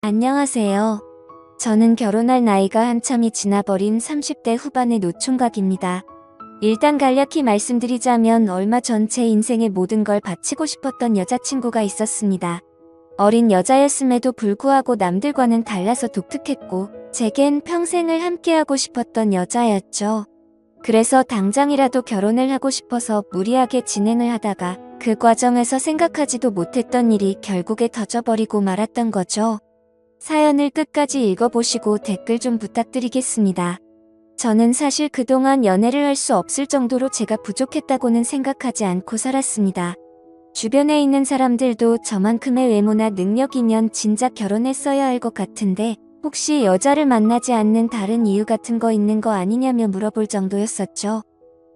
안녕하세요. 저는 결혼할 나이가 한참이 지나버린 30대 후반의 노총각입니다. 일단 간략히 말씀드리자면 얼마 전 제 인생의 모든 걸 바치고 싶었던 여자친구가 있었습니다. 어린 여자였음에도 불구하고 남들과는 달라서 독특했고 제겐 평생을 함께하고 싶었던 여자였죠. 그래서 당장이라도 결혼을 하고 싶어서 무리하게 진행을 하다가 그 과정에서 생각하지도 못했던 일이 결국에 터져버리고 말았던 거죠. 사연을 끝까지 읽어보시고 댓글 좀 부탁드리겠습니다. 저는 사실 그동안 연애를 할 수 없을 정도로 제가 부족했다고는 생각하지 않고 살았습니다. 주변에 있는 사람들도 저만큼의 외모나 능력이면 진작 결혼했어야 할 것 같은데 혹시 여자를 만나지 않는 다른 이유 같은 거 있는 거 아니냐며 물어볼 정도였었죠.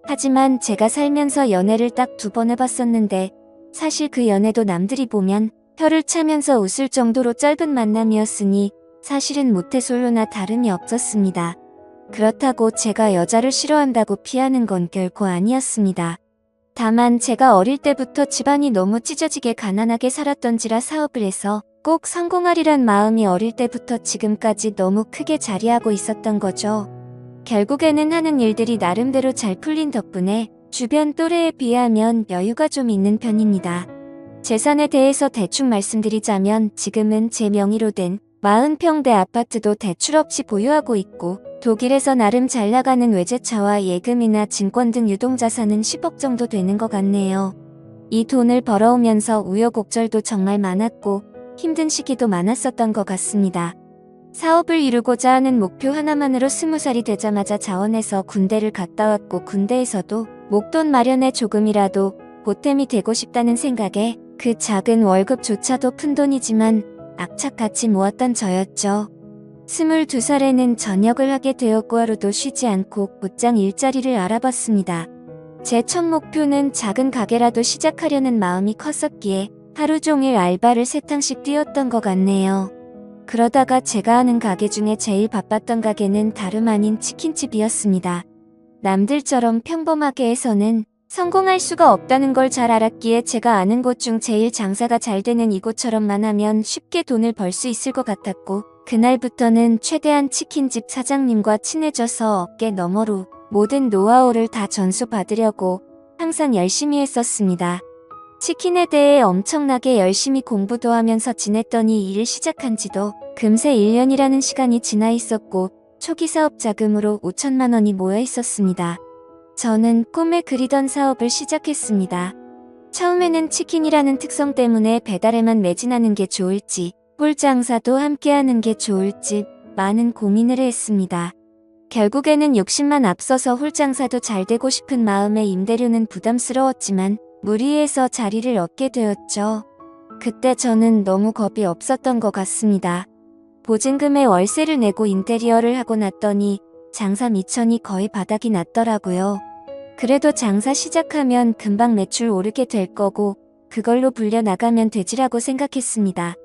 하지만 제가 살면서 연애를 딱 2번 해봤었는데 사실 그 연애도 남들이 보면 혀를 차면서 웃을 정도로 짧은 만남이었으니 사실은 모태솔로나 다름이 없었습니다. 그렇다고 제가 여자를 싫어한다고 피하는 건 결코 아니었습니다. 다만 제가 어릴 때부터 집안이 너무 찢어지게 가난하게 살았던지라 사업을 해서 꼭 성공하리란 마음이 어릴 때부터 지금까지 너무 크게 자리하고 있었던 거죠. 결국에는 하는 일들이 나름대로 잘 풀린 덕분에 주변 또래에 비하면 여유가 좀 있는 편입니다. 재산에 대해서 대충 말씀드리자면 지금은 제 명의로 된 40평대 아파트도 대출 없이 보유하고 있고 독일에서 나름 잘 나가는 외제차와 예금이나 증권 등 유동자산은 10억 정도 되는 것 같네요. 이 돈을 벌어오면서 우여곡절도 정말 많았고 힘든 시기도 많았었던 것 같습니다. 사업을 이루고자 하는 목표 하나만으로 20살이 되자마자 자원해서 군대를 갔다 왔고 군대에서도 목돈 마련에 조금이라도 보탬이 되고 싶다는 생각에 그 작은 월급조차도 푼돈이지만 악착같이 모았던 저였죠. 22살에는 전역을 하게 되었고 하루도 쉬지 않고 곧장 일자리를 알아봤습니다. 제 첫 목표는 작은 가게라도 시작하려는 마음이 컸었기에 하루 종일 알바를 3탕씩 뛰었던 것 같네요. 그러다가 제가 아는 가게 중에 제일 바빴던 가게는 다름 아닌 치킨집이었습니다. 남들처럼 평범하게 해서는 성공할 수가 없다는 걸 잘 알았기에 제가 아는 곳 중 제일 장사가 잘 되는 이곳처럼만 하면 쉽게 돈을 벌 수 있을 것 같았고 그날부터는 최대한 치킨집 사장님과 친해져서 어깨 너머로 모든 노하우를 다 전수받으려고 항상 열심히 했었습니다. 치킨에 대해 엄청나게 열심히 공부도 하면서 지냈더니 일을 시작한 지도 금세 1년이라는 시간이 지나 있었고 초기 사업 자금으로 5천만 원이 모여 있었습니다. 저는 꿈에 그리던 사업을 시작했습니다. 처음에는 치킨이라는 특성 때문에 배달에만 매진하는 게 좋을지 홀 장사도 함께하는 게 좋을지 많은 고민을 했습니다. 결국에는 욕심만 앞서서 홀 장사도 잘 되고 싶은 마음에 임대료는 부담스러웠지만 무리해서 자리를 얻게 되었죠. 그때 저는 너무 겁이 없었던 것 같습니다. 보증금에 월세를 내고 인테리어를 하고 났더니 장사 미천이 거의 바닥이 났더라고요. 그래도 장사 시작하면 금방 매출 오르게 될 거고 그걸로 불려나가면 되지라고 생각했습니다.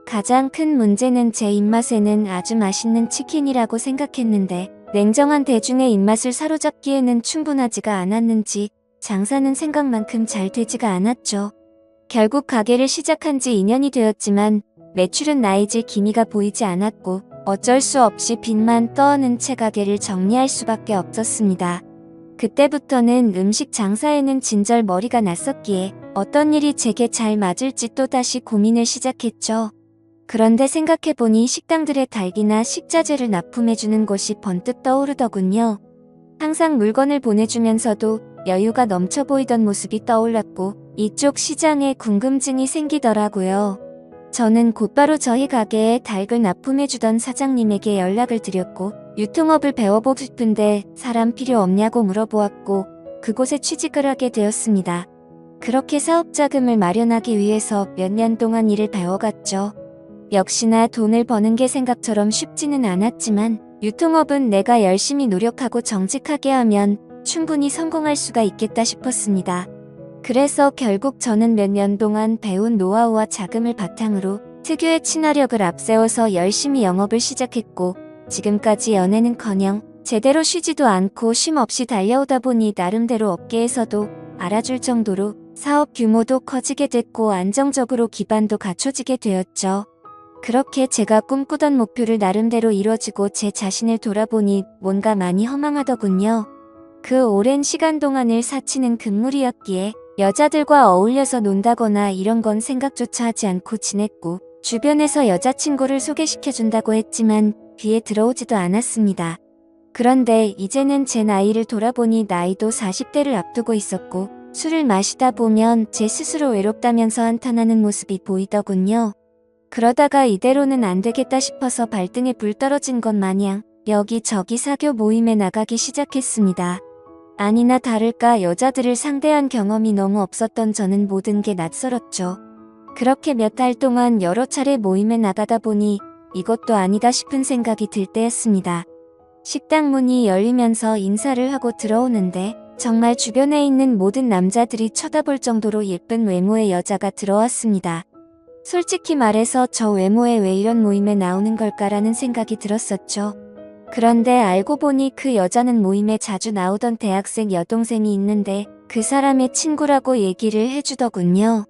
가장 큰 문제는 제 입맛에는 아주 맛있는 치킨이라고 생각했는데 냉정한 대중의 입맛을 사로잡기에는 충분하지가 않았는지 장사는 생각만큼 잘 되지가 않았죠. 결국 가게를 시작한 지 2년이 되었지만 매출은 나이질 기미가 보이지 않았고 어쩔 수 없이 빚만 떠안은 채 가게를 정리할 수밖에 없었습니다. 그때부터는 음식 장사에는 진절 머리가 났었기에 어떤 일이 제게 잘 맞을지 또다시 고민을 시작했죠. 그런데 생각해보니 식당들의 닭이나 식자재를 납품해주는 곳이 번뜩 떠오르더군요. 항상 물건을 보내주면서도 여유가 넘쳐 보이던 모습이 떠올랐고 이쪽 시장에 궁금증이 생기더라고요. 저는 곧바로 저희 가게에 닭을 납품해주던 사장님에게 연락을 드렸고 유통업을 배워보고 싶은데 사람 필요 없냐고 물어보았고 그곳에 취직을 하게 되었습니다. 그렇게 사업 자금을 마련하기 위해서 몇 년 동안 일을 배워갔죠. 역시나 돈을 버는 게 생각처럼 쉽지는 않았지만 유통업은 내가 열심히 노력하고 정직하게 하면 충분히 성공할 수가 있겠다 싶었습니다. 그래서 결국 저는 몇 년 동안 배운 노하우와 자금을 바탕으로 특유의 친화력을 앞세워서 열심히 영업을 시작했고 지금까지 연애는커녕 제대로 쉬지도 않고 쉼 없이 달려오다 보니 나름대로 업계에서도 알아줄 정도로 사업 규모도 커지게 됐고 안정적으로 기반도 갖춰지게 되었죠. 그렇게 제가 꿈꾸던 목표를 나름대로 이뤄지고 제 자신을 돌아보니 뭔가 많이 허망하더군요. 그 오랜 시간 동안을 사치는 금물이었기에 여자들과 어울려서 논다거나 이런 건 생각조차 하지 않고 지냈고 주변에서 여자친구를 소개시켜준다고 했지만 귀에 들어오지도 않았습니다. 그런데 이제는 제 나이를 돌아보니 나이도 40대를 앞두고 있었고 술을 마시다 보면 제 스스로 외롭다면서 한탄하는 모습이 보이더군요. 그러다가 이대로는 안 되겠다 싶어서 발등에 불 떨어진 것 마냥 여기저기 사교 모임에 나가기 시작했습니다. 아니나 다를까 여자들을 상대한 경험이 너무 없었던 저는 모든 게 낯설었죠. 그렇게 몇 달 동안 여러 차례 모임에 나가다 보니 이것도 아니다 싶은 생각이 들 때였습니다. 식당 문이 열리면서 인사를 하고 들어오는데 정말 주변에 있는 모든 남자들이 쳐다볼 정도로 예쁜 외모의 여자가 들어왔습니다. 솔직히 말해서 저 외모에 왜 이런 모임에 나오는 걸까라는 생각이 들었었죠. 그런데 알고 보니 그 여자는 모임에 자주 나오던 대학생 여동생이 있는데 그 사람의 친구라고 얘기를 해주더군요.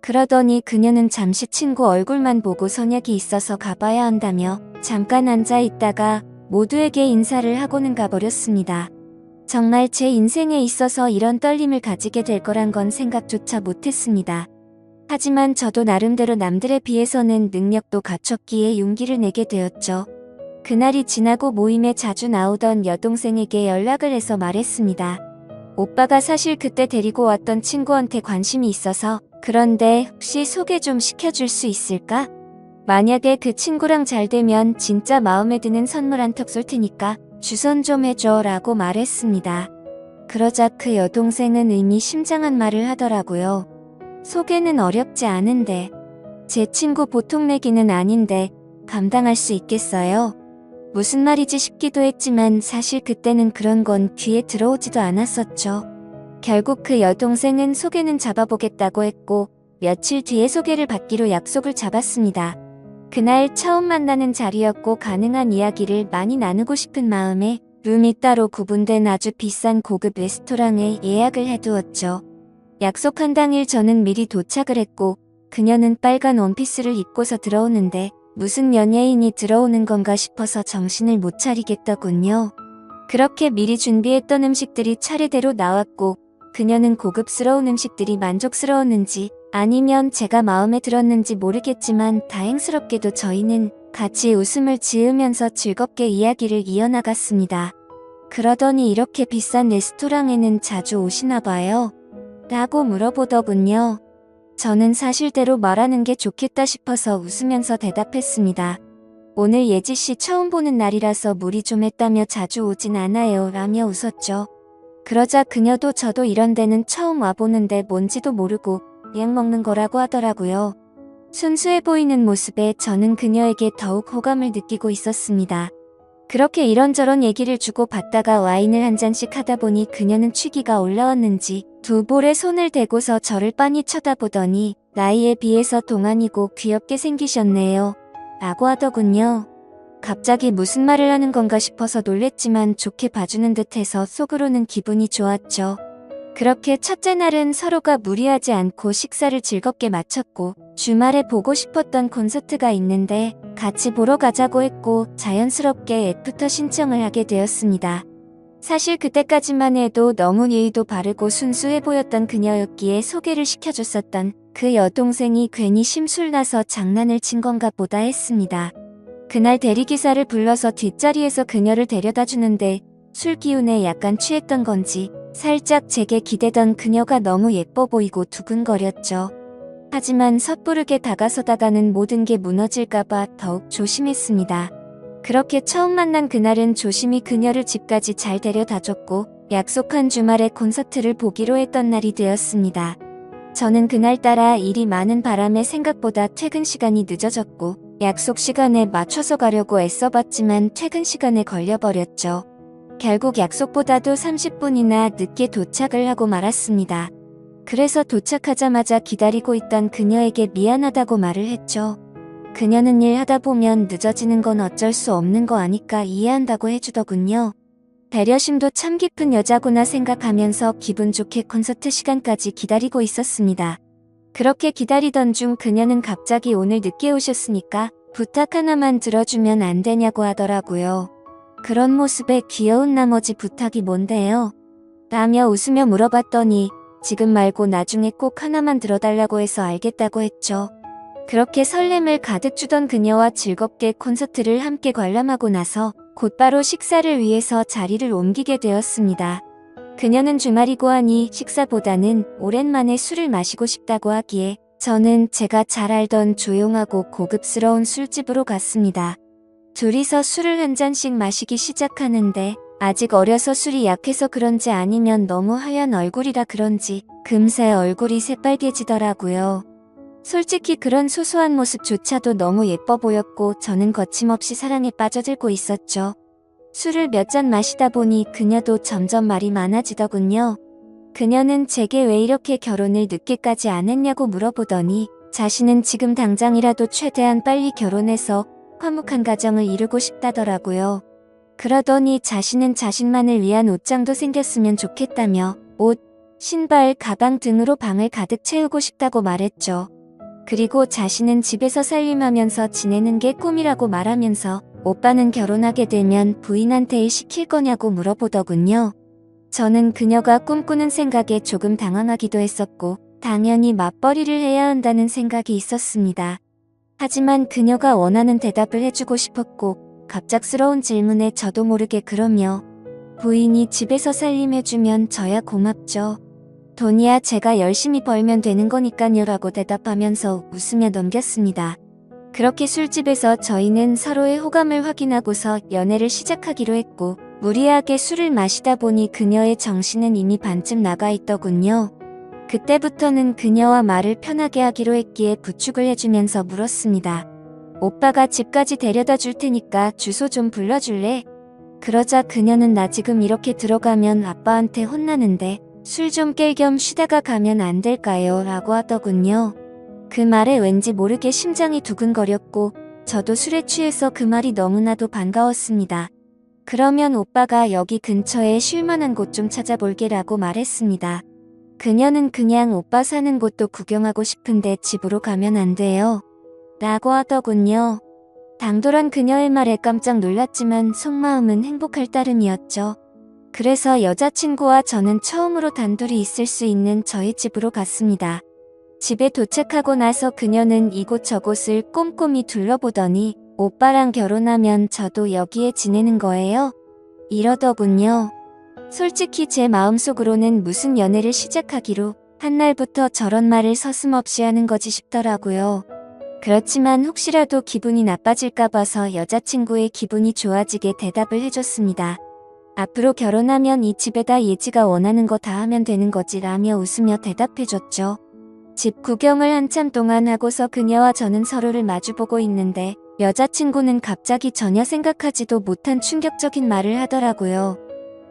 그러더니 그녀는 잠시 친구 얼굴만 보고 선약이 있어서 가봐야 한다며 잠깐 앉아 있다가 모두에게 인사를 하고는 가버렸습니다. 정말 제 인생에 있어서 이런 떨림을 가지게 될 거란 건 생각조차 못했습니다. 하지만 저도 나름대로 남들에 비해서는 능력도 갖췄기에 용기를 내게 되었죠. 그날이 지나고 모임에 자주 나오던 여동생에게 연락을 해서 말했습니다. 오빠가 사실 그때 데리고 왔던 친구한테 관심이 있어서 그런데 혹시 소개 좀 시켜줄 수 있을까? 만약에 그 친구랑 잘 되면 진짜 마음에 드는 선물 한 턱 쏠 테니까 주선 좀 해줘 라고 말했습니다. 그러자 그 여동생은 의미심장한 말을 하더라고요. 소개는 어렵지 않은데 제 친구 보통 내기는 아닌데 감당할 수 있겠어요? 무슨 말이지 싶기도 했지만 사실 그때는 그런 건 귀에 들어오지도 않았었죠. 결국 그 여동생은 소개는 잡아보겠다고 했고 며칠 뒤에 소개를 받기로 약속을 잡았습니다. 그날 처음 만나는 자리였고 가능한 이야기를 많이 나누고 싶은 마음에 룸이 따로 구분된 아주 비싼 고급 레스토랑에 예약을 해두었죠. 약속한 당일 저는 미리 도착을 했고 그녀는 빨간 원피스를 입고서 들어오는데 무슨 연예인이 들어오는 건가 싶어서 정신을 못 차리겠더군요. 그렇게 미리 준비했던 음식들이 차례대로 나왔고 그녀는 고급스러운 음식들이 만족스러웠는지 아니면 제가 마음에 들었는지 모르겠지만 다행스럽게도 저희는 같이 웃음을 지으면서 즐겁게 이야기를 이어나갔습니다. 그러더니 이렇게 비싼 레스토랑에는 자주 오시나 봐요? 라고 물어보더군요. 저는 사실대로 말하는 게 좋겠다 싶어서 웃으면서 대답했습니다. 오늘 예지씨 처음 보는 날이라서 무리 좀 했다며 자주 오진 않아요 라며 웃었죠. 그러자 그녀도 저도 이런 데는 처음 와보는데 뭔지도 모르고 그냥 먹는 거라고 하더라고요. 순수해 보이는 모습에 저는 그녀에게 더욱 호감을 느끼고 있었습니다. 그렇게 이런저런 얘기를 주고받다가 와인을 한 잔씩 하다 보니 그녀는 취기가 올라왔는지 두 볼에 손을 대고서 저를 빤히 쳐다보더니 나이에 비해서 동안이고 귀엽게 생기셨네요. 라고 하더군요. 갑자기 무슨 말을 하는 건가 싶어서 놀랬지만 좋게 봐주는 듯해서 속으로는 기분이 좋았죠. 그렇게 첫째 날은 서로가 무리하지 않고 식사를 즐겁게 마쳤고 주말에 보고 싶었던 콘서트가 있는데 같이 보러 가자고 했고 자연스럽게 애프터 신청을 하게 되었습니다. 사실 그때까지만 해도 너무 예의도 바르고 순수해 보였던 그녀였기에 소개를 시켜줬었던 그 여동생이 괜히 심술나서 장난을 친 건가 보다 했습니다. 그날 대리기사를 불러서 뒷자리에서 그녀를 데려다 주는데 술 기운에 약간 취했던 건지 살짝 제게 기대던 그녀가 너무 예뻐 보이고 두근거렸죠. 하지만 섣부르게 다가서다가는 모든 게 무너질까봐 더욱 조심했습니다. 그렇게 처음 만난 그날은 조심히 그녀를 집까지 잘 데려다줬고 약속한 주말에 콘서트를 보기로 했던 날이 되었습니다. 저는 그날따라 일이 많은 바람에 생각보다 퇴근 시간이 늦어졌고 약속 시간에 맞춰서 가려고 애써봤지만 퇴근 시간에 걸려버렸죠. 결국 약속보다도 30분이나 늦게 도착을 하고 말았습니다. 그래서 도착하자마자 기다리고 있던 그녀에게 미안하다고 말을 했죠. 그녀는 일하다 보면 늦어지는 건 어쩔 수 없는 거 아니까 이해한다고 해주더군요. 배려심도 참 깊은 여자구나 생각하면서 기분 좋게 콘서트 시간까지 기다리고 있었습니다. 그렇게 기다리던 중 그녀는 갑자기 오늘 늦게 오셨으니까 부탁 하나만 들어주면 안 되냐고 하더라고요. 그런 모습에 귀여운 나머지 부탁이 뭔데요? 라며 웃으며 물어봤더니 지금 말고 나중에 꼭 하나만 들어달라고 해서 알겠다고 했죠. 그렇게 설렘을 가득 주던 그녀와 즐겁게 콘서트를 함께 관람하고 나서 곧바로 식사를 위해서 자리를 옮기게 되었습니다. 그녀는 주말이고 하니 식사보다는 오랜만에 술을 마시고 싶다고 하기에 저는 제가 잘 알던 조용하고 고급스러운 술집으로 갔습니다. 둘이서 술을 한 잔씩 마시기 시작하는데 아직 어려서 술이 약해서 그런지 아니면 너무 하얀 얼굴이라 그런지 금세 얼굴이 새빨개지더라고요. 솔직히 그런 소소한 모습조차도 너무 예뻐 보였고 저는 거침없이 사랑에 빠져들고 있었죠. 술을 몇 잔 마시다 보니 그녀도 점점 말이 많아지더군요. 그녀는 제게 왜 이렇게 결혼을 늦게까지 안 했냐고 물어보더니 자신은 지금 당장이라도 최대한 빨리 결혼해서 화목한 가정을 이루고 싶다더라고요. 그러더니 자신은 자신만을 위한 옷장도 생겼으면 좋겠다며 옷, 신발, 가방 등으로 방을 가득 채우고 싶다고 말했죠. 그리고 자신은 집에서 살림하면서 지내는 게 꿈이라고 말하면서 오빠는 결혼하게 되면 부인한테 일 시킬 거냐고 물어보더군요. 저는 그녀가 꿈꾸는 생각에 조금 당황하기도 했었고 당연히 맞벌이를 해야 한다는 생각이 있었습니다. 하지만 그녀가 원하는 대답을 해주고 싶었고 갑작스러운 질문에 저도 모르게 그러며 부인이 집에서 살림해주면 저야 고맙죠. 돈이야 제가 열심히 벌면 되는 거니까요 라고 대답하면서 웃으며 넘겼습니다. 그렇게 술집에서 저희는 서로의 호감을 확인하고서 연애를 시작하기로 했고 무리하게 술을 마시다 보니 그녀의 정신은 이미 반쯤 나가 있더군요. 그때부터는 그녀와 말을 편하게 하기로 했기에 부축을 해주면서 물었습니다. 오빠가 집까지 데려다 줄 테니까 주소 좀 불러줄래? 그러자 그녀는 나 지금 이렇게 들어가면 아빠한테 혼나는데 술 좀 깰 겸 쉬다가 가면 안 될까요? 라고 하더군요. 그 말에 왠지 모르게 심장이 두근거렸고 저도 술에 취해서 그 말이 너무나도 반가웠습니다. 그러면 오빠가 여기 근처에 쉴만한 곳 좀 찾아볼게 라고 말했습니다. 그녀는 그냥 오빠 사는 곳도 구경하고 싶은데 집으로 가면 안 돼요? 라고 하더군요. 당돌한 그녀의 말에 깜짝 놀랐지만 속마음은 행복할 따름이었죠. 그래서 여자친구와 저는 처음으로 단둘이 있을 수 있는 저희 집으로 갔습니다. 집에 도착하고 나서 그녀는 이곳저곳을 꼼꼼히 둘러보더니 오빠랑 결혼하면 저도 여기에 지내는 거예요? 이러더군요. 솔직히 제 마음속으로는 무슨 연애를 시작하기로 한날부터 저런 말을 서슴없이 하는 거지 싶더라고요. 그렇지만 혹시라도 기분이 나빠질까 봐서 여자친구의 기분이 좋아지게 대답을 해줬습니다. 앞으로 결혼하면 이 집에다 예지가 원하는 거 다 하면 되는 거지 라며 웃으며 대답해줬죠. 집 구경을 한참 동안 하고서 그녀와 저는 서로를 마주보고 있는데 여자친구는 갑자기 전혀 생각하지도 못한 충격적인 말을 하더라고요.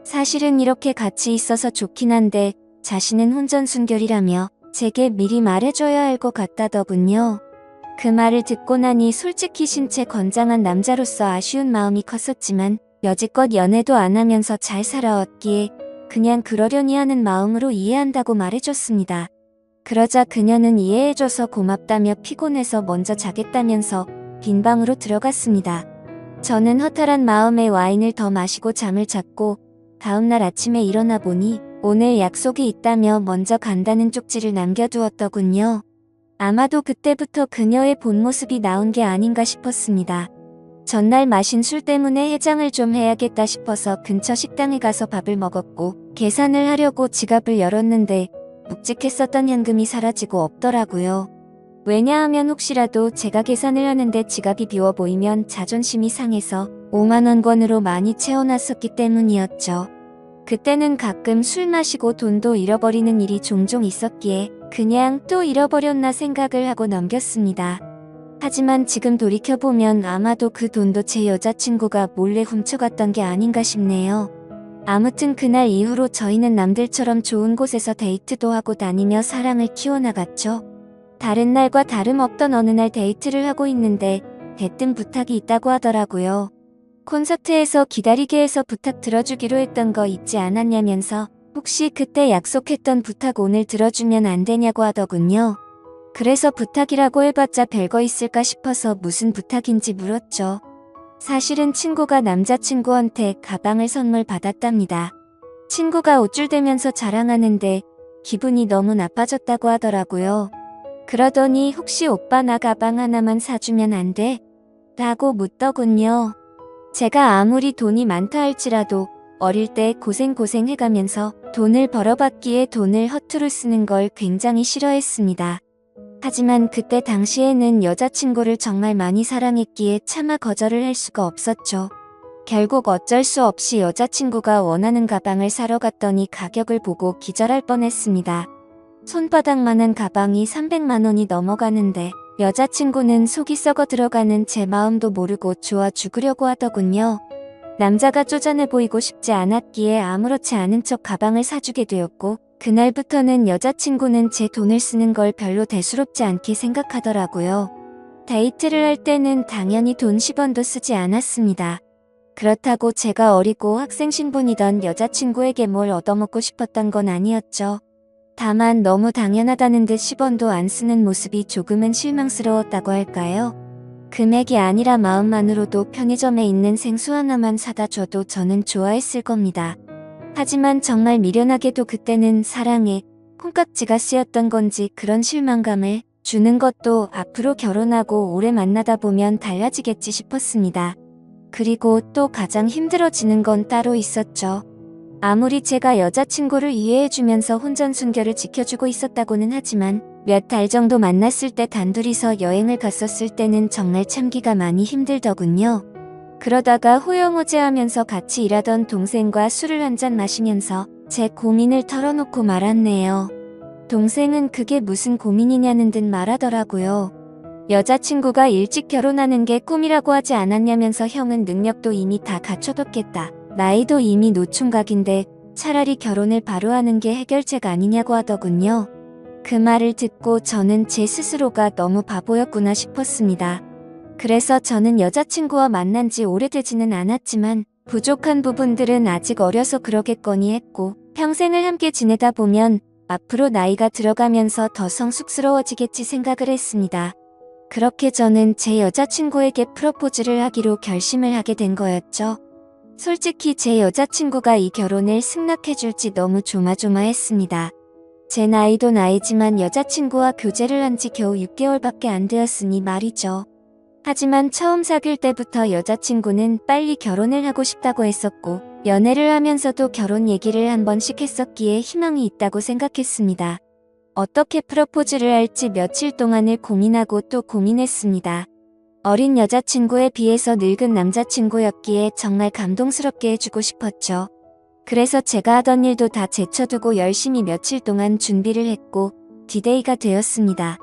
사실은 이렇게 같이 있어서 좋긴 한데 자신은 혼전순결이라며 제게 미리 말해줘야 할 것 같다더군요. 그 말을 듣고 나니 솔직히 신체 건장한 남자로서 아쉬운 마음이 컸었지만 여지껏 연애도 안 하면서 잘 살아왔기에 그냥 그러려니 하는 마음으로 이해한다고 말해줬습니다. 그러자 그녀는 이해해줘서 고맙다며 피곤해서 먼저 자겠다면서 빈 방으로 들어갔습니다. 저는 허탈한 마음에 와인을 더 마시고 잠을 잤고 다음날 아침에 일어나 보니 오늘 약속이 있다며 먼저 간다는 쪽지를 남겨두었더군요. 아마도 그때부터 그녀의 본 모습이 나온 게 아닌가 싶었습니다. 전날 마신 술 때문에 해장을 좀 해야겠다 싶어서 근처 식당에 가서 밥을 먹었고 계산을 하려고 지갑을 열었는데 묵직했었던 현금이 사라지고 없더라고요. 왜냐하면 혹시라도 제가 계산을 하는데 지갑이 비워 보이면 자존심이 상해서 5만원권으로 많이 채워놨었기 때문이었죠. 그때는 가끔 술 마시고 돈도 잃어버리는 일이 종종 있었기에 그냥 또 잃어버렸나 생각을 하고 넘겼습니다. 하지만 지금 돌이켜보면 아마도 그 돈도 제 여자친구가 몰래 훔쳐갔던 게 아닌가 싶네요. 아무튼 그날 이후로 저희는 남들처럼 좋은 곳에서 데이트도 하고 다니며 사랑을 키워나갔죠. 다른 날과 다름없던 어느 날 데이트를 하고 있는데 대뜸 부탁이 있다고 하더라고요. 콘서트에서 기다리게 해서 부탁 들어주기로 했던 거 잊지 않았냐면서 혹시 그때 약속했던 부탁 오늘 들어주면 안 되냐고 하더군요. 그래서 부탁이라고 해봤자 별거 있을까 싶어서 무슨 부탁인지 물었죠. 사실은 친구가 남자친구한테 가방을 선물 받았답니다. 친구가 우쭐대면서 자랑하는데 기분이 너무 나빠졌다고 하더라고요. 그러더니 혹시 오빠 나 가방 하나만 사주면 안 돼? 라고 묻더군요. 제가 아무리 돈이 많다 할지라도 어릴 때 고생 해가면서 돈을 벌어봤기에 돈을 허투루 쓰는 걸 굉장히 싫어했습니다. 하지만 그때 당시에는 여자친구를 정말 많이 사랑했기에 차마 거절을 할 수가 없었죠. 결국 어쩔 수 없이 여자친구가 원하는 가방을 사러 갔더니 가격을 보고 기절할 뻔했습니다. 손바닥만한 가방이 300만 원이 넘어가는데 여자친구는 속이 썩어 들어가는 제 마음도 모르고 좋아 죽으려고 하더군요. 남자가 쪼잔해 보이고 싶지 않았기에 아무렇지 않은 척 가방을 사주게 되었고 그날부터는 여자친구는 제 돈을 쓰는 걸 별로 대수롭지 않게 생각하더라고요. 데이트를 할 때는 당연히 돈 10원도 쓰지 않았습니다. 그렇다고 제가 어리고 학생 신분이던 여자친구에게 뭘 얻어먹고 싶었던 건 아니었죠. 다만 너무 당연하다는 듯 10원도 안 쓰는 모습이 조금은 실망스러웠다고 할까요? 금액이 아니라 마음만으로도 편의점에 있는 생수 하나만 사다 줘도 저는 좋아했을 겁니다. 하지만 정말 미련하게도 그때는 사랑에 콩깍지가 쓰였던 건지 그런 실망감을 주는 것도 앞으로 결혼하고 오래 만나다 보면 달라지겠지 싶었습니다. 그리고 또 가장 힘들어지는 건 따로 있었죠. 아무리 제가 여자친구를 이해해주면서 혼전순결을 지켜주고 있었다고는 하지만 몇 달 정도 만났을 때 단둘이서 여행을 갔었을 때는 정말 참기가 많이 힘들더군요. 그러다가 호영호재하면서 같이 일하던 동생과 술을 한잔 마시면서 제 고민을 털어놓고 말았네요. 동생은 그게 무슨 고민이냐는 듯 말하더라고요. 여자친구가 일찍 결혼하는 게 꿈이라고 하지 않았냐면서 형은 능력도 이미 다 갖춰뒀겠다. 나이도 이미 노총각인데 차라리 결혼을 바로 하는 게 해결책 아니냐고 하더군요. 그 말을 듣고 저는 제 스스로가 너무 바보였구나 싶었습니다. 그래서 저는 여자친구와 만난 지 오래되지는 않았지만 부족한 부분들은 아직 어려서 그러겠거니 했고 평생을 함께 지내다 보면 앞으로 나이가 들어가면서 더 성숙스러워지겠지 생각을 했습니다. 그렇게 저는 제 여자친구에게 프로포즈를 하기로 결심을 하게 된 거였죠. 솔직히 제 여자친구가 이 결혼을 승낙해줄지 너무 조마조마했습니다. 제 나이도 나이지만 여자친구와 교제를 한 지 겨우 6개월밖에 안 되었으니 말이죠. 하지만 처음 사귈 때부터 여자친구는 빨리 결혼을 하고 싶다고 했었고 연애를 하면서도 결혼 얘기를 한 번씩 했었기에 희망이 있다고 생각했습니다. 어떻게 프로포즈를 할지 며칠 동안을 고민하고 또 고민했습니다. 어린 여자친구에 비해서 늙은 남자친구였기에 정말 감동스럽게 해주고 싶었죠. 그래서 제가 하던 일도 다 제쳐두고 열심히 며칠 동안 준비를 했고 디데이가 되었습니다.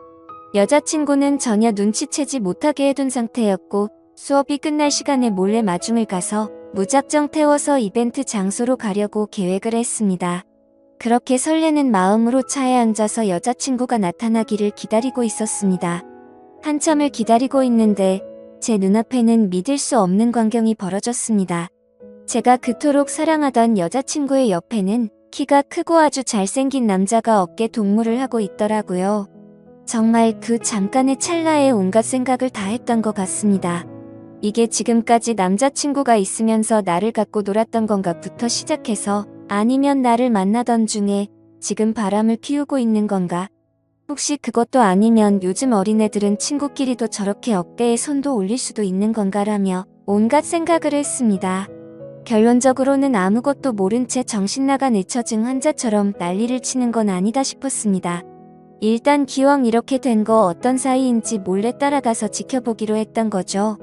여자친구는 전혀 눈치채지 못하게 해둔 상태였고 수업이 끝날 시간에 몰래 마중을 가서 무작정 태워서 이벤트 장소로 가려고 계획을 했습니다. 그렇게 설레는 마음으로 차에 앉아서 여자친구가 나타나기를 기다리고 있었습니다. 한참을 기다리고 있는데 제 눈앞에는 믿을 수 없는 광경이 벌어졌습니다. 제가 그토록 사랑하던 여자친구의 옆에는 키가 크고 아주 잘생긴 남자가 어깨 동무를 하고 있더라고요. 정말 그 잠깐의 찰나에 온갖 생각을 다 했던 것 같습니다. 이게 지금까지 남자친구가 있으면서 나를 갖고 놀았던 건가부터 시작해서 아니면 나를 만나던 중에 지금 바람을 피우고 있는 건가? 혹시 그것도 아니면 요즘 어린애들은 친구끼리도 저렇게 어깨에 손도 올릴 수도 있는 건가라며 온갖 생각을 했습니다. 결론적으로는 아무것도 모른 채 정신나간 의처증 환자처럼 난리를 치는 건 아니다 싶었습니다. 일단 기왕 이렇게 된 거 어떤 사이인지 몰래 따라가서 지켜보기로 했던 거죠.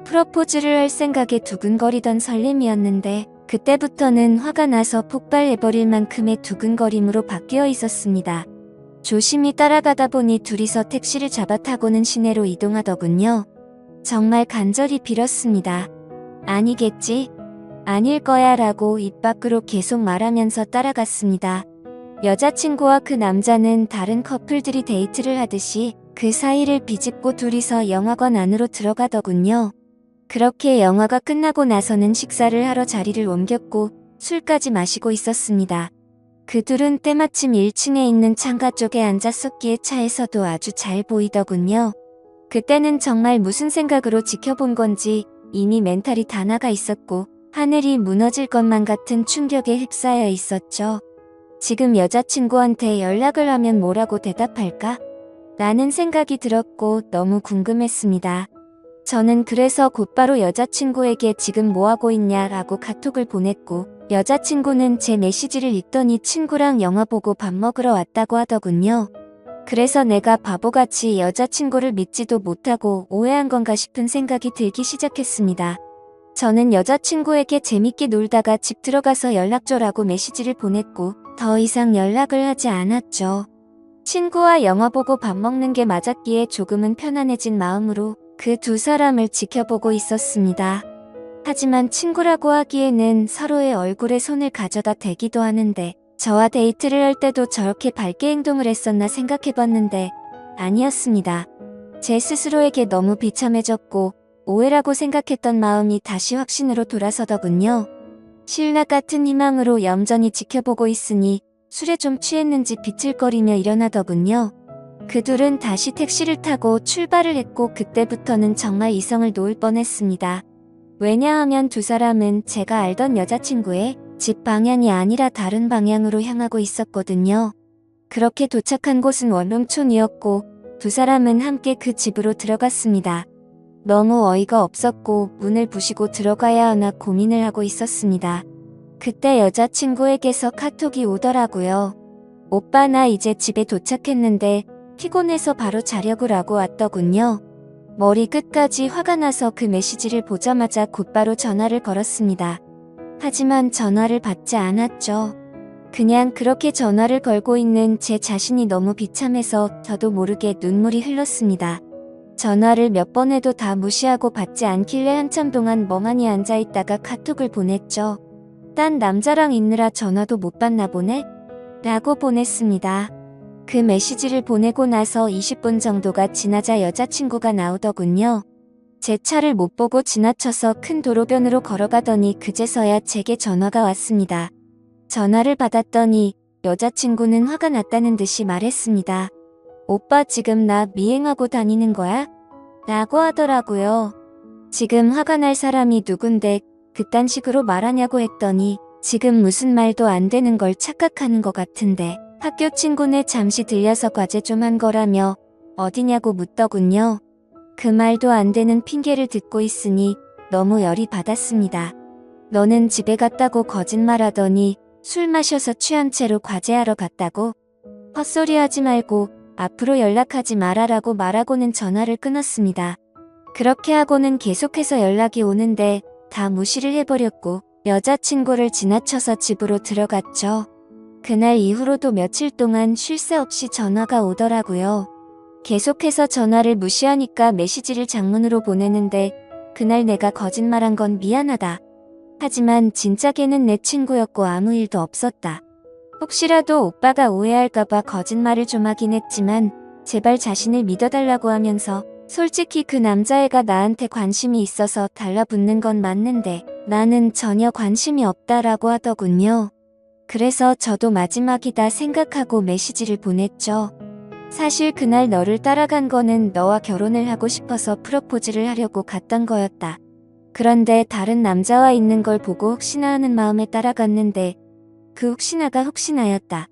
프로포즈를 할 생각에 두근거리던 설렘이었는데 그때부터는 화가 나서 폭발해버릴 만큼의 두근거림으로 바뀌어 있었습니다. 조심히 따라가다 보니 둘이서 택시를 잡아 타고는 시내로 이동하더군요. 정말 간절히 빌었습니다. 아니겠지? 아닐 거야 라고 입 밖으로 계속 말하면서 따라갔습니다. 여자친구와 그 남자는 다른 커플들이 데이트를 하듯이 그 사이를 비집고 둘이서 영화관 안으로 들어가더군요. 그렇게 영화가 끝나고 나서는 식사를 하러 자리를 옮겼고 술까지 마시고 있었습니다. 그 둘은 때마침 1층에 있는 창가 쪽에 앉았었기에 차에서도 아주 잘 보이더군요. 그때는 정말 무슨 생각으로 지켜본 건지 이미 멘탈이 다 나가 있었고 하늘이 무너질 것만 같은 충격에 휩싸여 있었죠. 지금 여자친구한테 연락을 하면 뭐라고 대답할까? 라는 생각이 들었고 너무 궁금했습니다. 저는 그래서 곧바로 여자친구에게 지금 뭐하고 있냐라고 카톡을 보냈고 여자친구는 제 메시지를 읽더니 친구랑 영화 보고 밥 먹으러 왔다고 하더군요. 그래서 내가 바보같이 여자친구를 믿지도 못하고 오해한 건가 싶은 생각이 들기 시작했습니다. 저는 여자친구에게 재밌게 놀다가 집 들어가서 연락 줘라고 메시지를 보냈고 더 이상 연락을 하지 않았죠. 친구와 영화 보고 밥 먹는 게 맞았기에 조금은 편안해진 마음으로 그 두 사람을 지켜보고 있었습니다. 하지만 친구라고 하기에는 서로의 얼굴에 손을 가져다 대기도 하는데 저와 데이트를 할 때도 저렇게 밝게 행동을 했었나 생각해봤는데 아니었습니다. 제 스스로에게 너무 비참해졌고 오해라고 생각했던 마음이 다시 확신으로 돌아서더군요. 신락 같은 희망으로 얌전히 지켜보고 있으니 술에 좀 취했는지 비틀거리며 일어나더군요. 그 둘은 다시 택시를 타고 출발을 했고 그때부터는 정말 이성을 놓을 뻔했습니다. 왜냐하면 두 사람은 제가 알던 여자친구의 집 방향이 아니라 다른 방향으로 향하고 있었거든요. 그렇게 도착한 곳은 원룸촌이었고 두 사람은 함께 그 집으로 들어갔습니다. 너무 어이가 없었고 문을 부시고 들어가야 하나 고민을 하고 있었습니다. 그때 여자친구에게서 카톡이 오더라고요. 오빠 나 이제 집에 도착했는데 피곤해서 바로 자려고 라고 왔더군요. 머리 끝까지 화가 나서 그 메시지를 보자마자 곧바로 전화를 걸었습니다. 하지만 전화를 받지 않았죠. 그냥 그렇게 전화를 걸고 있는 제 자신이 너무 비참해서 저도 모르게 눈물이 흘렀습니다. 전화를 몇 번 해도 다 무시하고 받지 않길래 한참 동안 멍하니 앉아있다가 카톡을 보냈죠. 딴 남자랑 있느라 전화도 못 받나 보네? 라고 보냈습니다. 그 메시지를 보내고 나서 20분 정도가 지나자 여자친구가 나오더군요. 제 차를 못 보고 지나쳐서 큰 도로변으로 걸어가더니 그제서야 제게 전화가 왔습니다. 전화를 받았더니 여자친구는 화가 났다는 듯이 말했습니다. 오빠 지금 나 미행하고 다니는 거야? 라고 하더라고요. 지금 화가 날 사람이 누군데 그딴 식으로 말하냐고 했더니 지금 무슨 말도 안 되는 걸 착각하는 것 같은데 학교 친구네 잠시 들려서 과제 좀 한 거라며 어디냐고 묻더군요. 그 말도 안 되는 핑계를 듣고 있으니 너무 열이 받았습니다. 너는 집에 갔다고 거짓말하더니 술 마셔서 취한 채로 과제하러 갔다고? 헛소리 하지 말고 앞으로 연락하지 말아라고 말하고는 전화를 끊었습니다. 그렇게 하고는 계속해서 연락이 오는데 다 무시를 해버렸고 여자친구를 지나쳐서 집으로 들어갔죠. 그날 이후로도 며칠 동안 쉴 새 없이 전화가 오더라고요. 계속해서 전화를 무시하니까 메시지를 장문으로 보내는데 그날 내가 거짓말한 건 미안하다. 하지만 진짜 걔는 내 친구였고 아무 일도 없었다. 혹시라도 오빠가 오해할까봐 거짓말을 좀 하긴 했지만 제발 자신을 믿어달라고 하면서 솔직히 그 남자애가 나한테 관심이 있어서 달라붙는 건 맞는데 나는 전혀 관심이 없다라고 하더군요. 그래서 저도 마지막이다 생각하고 메시지를 보냈죠. 사실 그날 너를 따라간 거는 너와 결혼을 하고 싶어서 프로포즈를 하려고 갔던 거였다. 그런데 다른 남자와 있는 걸 보고 혹시나 하는 마음에 따라갔는데 그 혹시나가 혹시나였다.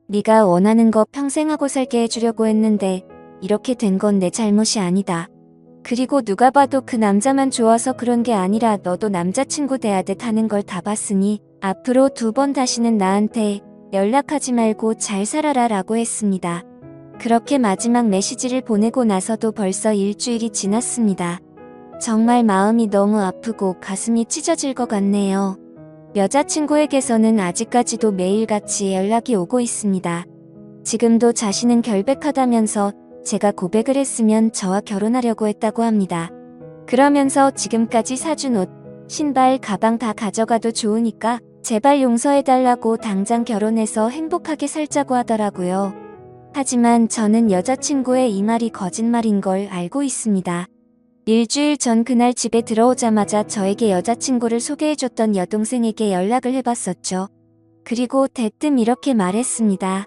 네가 원하는 거 평생 하고 살게 해주려고 했는데 이렇게 된 건 내 잘못이 아니다. 그리고 누가 봐도 그 남자만 좋아서 그런 게 아니라 너도 남자친구 대하듯 하는 걸 다 봤으니 앞으로 2번 다시는 나한테 연락하지 말고 잘 살아라 라고 했습니다. 그렇게 마지막 메시지를 보내고 나서도 벌써 일주일이 지났습니다. 정말 마음이 너무 아프고 가슴이 찢어질 것 같네요. 여자친구에게서는 아직까지도 매일같이 연락이 오고 있습니다. 지금도 자신은 결백하다면서 제가 고백을 했으면 저와 결혼하려고 했다고 합니다. 그러면서 지금까지 사준 옷, 신발, 가방 다 가져가도 좋으니까 제발 용서해달라고 당장 결혼해서 행복하게 살자고 하더라고요. 하지만 저는 여자친구의 이 말이 거짓말인 걸 알고 있습니다. 일주일 전 그날 집에 들어오자마자 저에게 여자친구를 소개해줬던 여동생에게 연락을 해봤었죠. 그리고 대뜸 이렇게 말했습니다.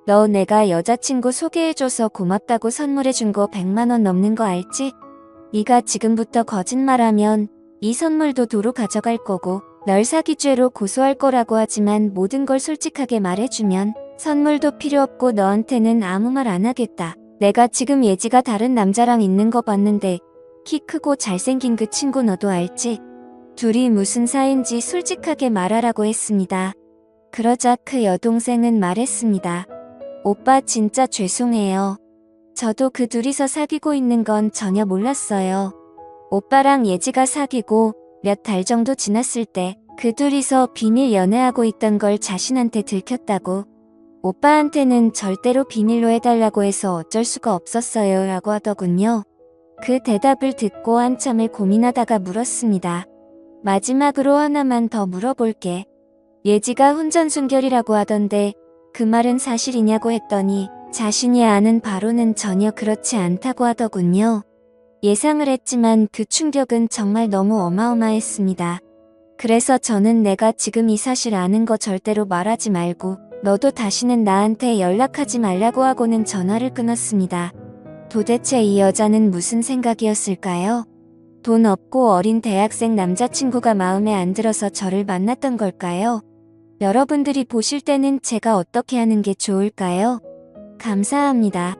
너 내가 여자친구 소개해줘서 고맙다고 선물해준 거 100만 원 넘는 거 알지? 네가 지금부터 거짓말하면 이 선물도 도로 가져갈 거고 널 사기죄로 고소할 거라고 하지만 모든 걸 솔직하게 말해주면 선물도 필요 없고 너한테는 아무 말 안 하겠다. 내가 지금 예지가 다른 남자랑 있는 거 봤는데 키 크고 잘생긴 그 친구 너도 알지? 둘이 무슨 사이인지 솔직하게 말하라고 했습니다. 그러자 그 여동생은 말했습니다. 오빠 진짜 죄송해요. 저도 그 둘이서 사귀고 있는 건 전혀 몰랐어요. 오빠랑 예지가 사귀고 몇 달 정도 지났을 때 그 둘이서 비밀 연애하고 있던 걸 자신한테 들켰다고. 오빠한테는 절대로 비밀로 해달라고 해서 어쩔 수가 없었어요 라고 하더군요. 그 대답을 듣고 한참을 고민하다가 물었습니다. 마지막으로 하나만 더 물어볼게. 예지가 혼전순결이라고 하던데 그 말은 사실이냐고 했더니 자신이 아는 바로는 전혀 그렇지 않다고 하더군요. 예상을 했지만 그 충격은 정말 너무 어마어마했습니다. 그래서 저는 내가 지금 이 사실 아는 거 절대로 말하지 말고 너도 다시는 나한테 연락하지 말라고 하고는 전화를 끊었습니다. 도대체 이 여자는 무슨 생각이었을까요? 돈 없고 어린 대학생 남자친구가 마음에 안 들어서 저를 만났던 걸까요? 여러분들이 보실 때는 제가 어떻게 하는 게 좋을까요? 감사합니다.